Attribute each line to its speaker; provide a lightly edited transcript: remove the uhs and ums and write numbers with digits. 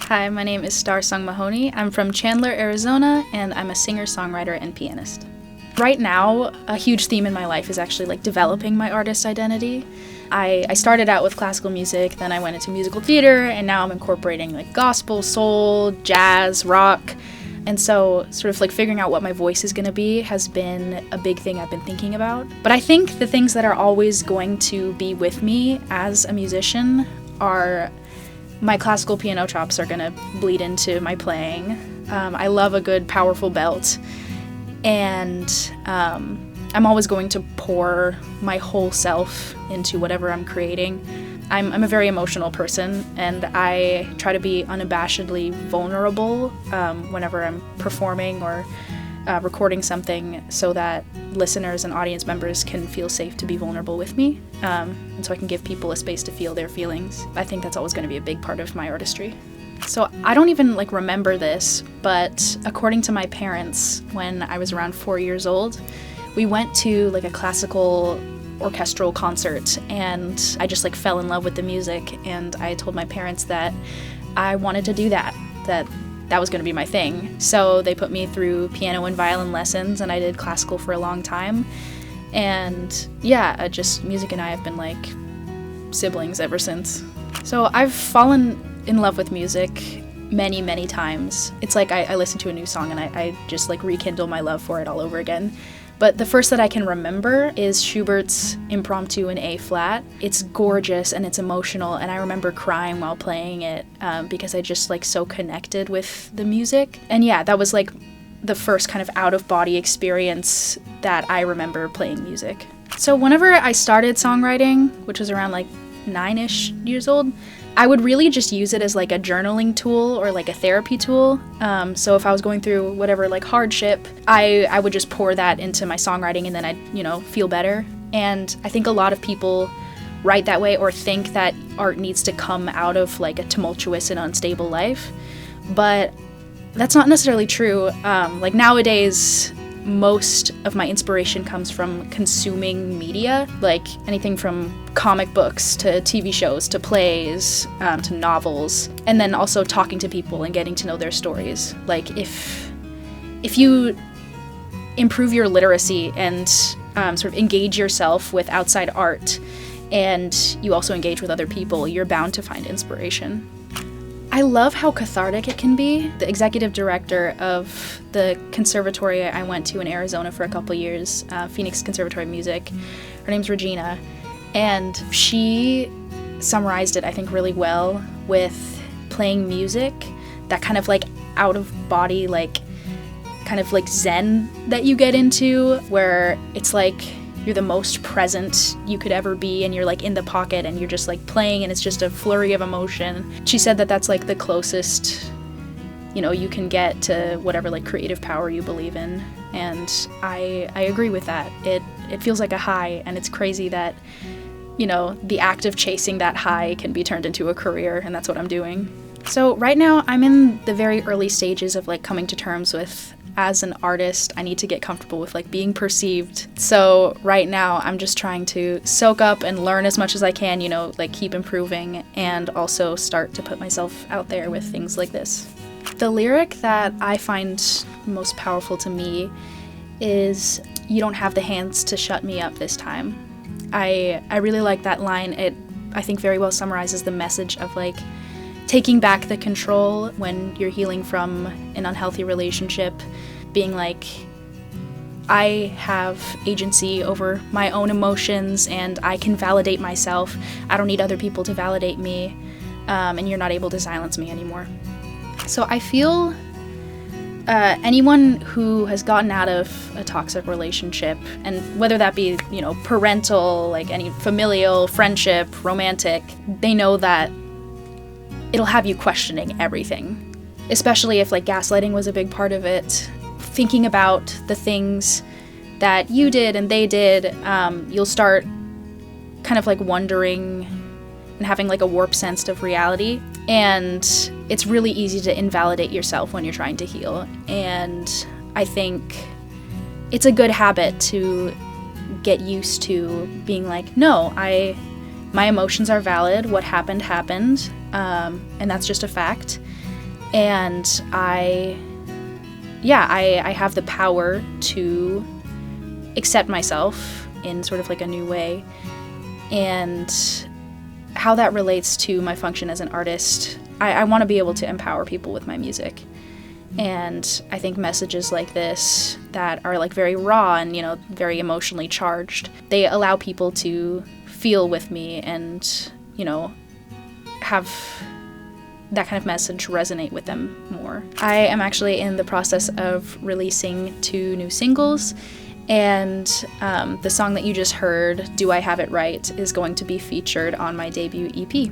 Speaker 1: Hi, my name is Star Mahoney. I'm from Chandler, Arizona, and I'm a singer-songwriter and pianist. Right now, a huge theme in my life is actually developing my artist identity. I started out with classical music, then I went into musical theater, and now I'm incorporating gospel, soul, jazz, rock. And so sort of figuring out what my voice is going to be has been a big thing I've been thinking about. But I think the things that are always going to be with me as a musician are my classical piano chops are going to bleed into my playing. I love a good, powerful belt. And I'm always going to pour my whole self into whatever I'm creating. I'm a very emotional person, and I try to be unabashedly vulnerable whenever I'm performing or recording something so that listeners and audience members can feel safe to be vulnerable with me, and so I can give people a space to feel their feelings. I think that's always going to be a big part of my artistry. So I don't even remember this, but according to my parents, when I was around 4 years old, we went to a classical orchestral concert, and I just fell in love with the music, and I told my parents that I wanted to do that was going to be my thing. So they put me through piano and violin lessons, and I did classical for a long time. And yeah, just music and I have been siblings ever since. So I've fallen in love with music many, many times. It's I listen to a new song and I just rekindle my love for it all over again. But the first that I can remember is Schubert's Impromptu in A flat. It's gorgeous and it's emotional, and I remember crying while playing it because I just so connected with the music. And yeah, that was the first kind of out-of-body experience that I remember playing music. So whenever I started songwriting, which was around 9-ish years old, I would really just use it as a journaling tool or a therapy tool. So if I was going through whatever hardship, I would just pour that into my songwriting, and then I'd feel better. And I think a lot of people write that way or think that art needs to come out of a tumultuous and unstable life, but that's not necessarily true. Nowadays, most of my inspiration comes from consuming media, anything from comic books to TV shows to plays to novels, and then also talking to people and getting to know their stories. If you improve your literacy and sort of engage yourself with outside art, and you also engage with other people, you're bound to find inspiration. I love how cathartic it can be. The executive director of the conservatory I went to in Arizona for a couple years, Phoenix Conservatory of Music, her name's Regina, and she summarized it, I think, really well with playing music, that kind of out of body, kind of zen that you get into, where it's you're the most present you could ever be, and you're in the pocket and you're just playing, and it's just a flurry of emotion. She said that that's the closest you can get to whatever creative power you believe in, and I agree with that. It feels like a high, and it's crazy that the act of chasing that high can be turned into a career, and that's what I'm doing. So right now I'm in the very early stages of coming to terms with, as an artist, I need to get comfortable with being perceived. So right now I'm just trying to soak up and learn as much as I can, keep improving, and also start to put myself out there with things like this. The lyric that I find most powerful to me is, "You don't have the hands to shut me up this time." I really like that line. It, I think, very well summarizes the message of taking back the control when you're healing from an unhealthy relationship, being I have agency over my own emotions, and I can validate myself. I don't need other people to validate me, and you're not able to silence me anymore. So I feel anyone who has gotten out of a toxic relationship, and whether that be, parental, any familial, friendship, romantic, they know that it'll have you questioning everything, especially if gaslighting was a big part of it. Thinking about the things that you did and they did, you'll start kind of wondering and having a warped sense of reality, and it's really easy to invalidate yourself when you're trying to heal. And I think it's a good habit to get used to being no, my emotions are valid, what happened, and that's just a fact. And I have the power to accept myself in sort of like a new way. And how that relates to my function as an artist, I want to be able to empower people with my music. And I think messages like this that are like very raw and, very emotionally charged, they allow people to feel with me and, have that kind of message resonate with them more. I am actually in the process of releasing 2 new singles, and the song that you just heard, Do I Have It Right, is going to be featured on my debut EP.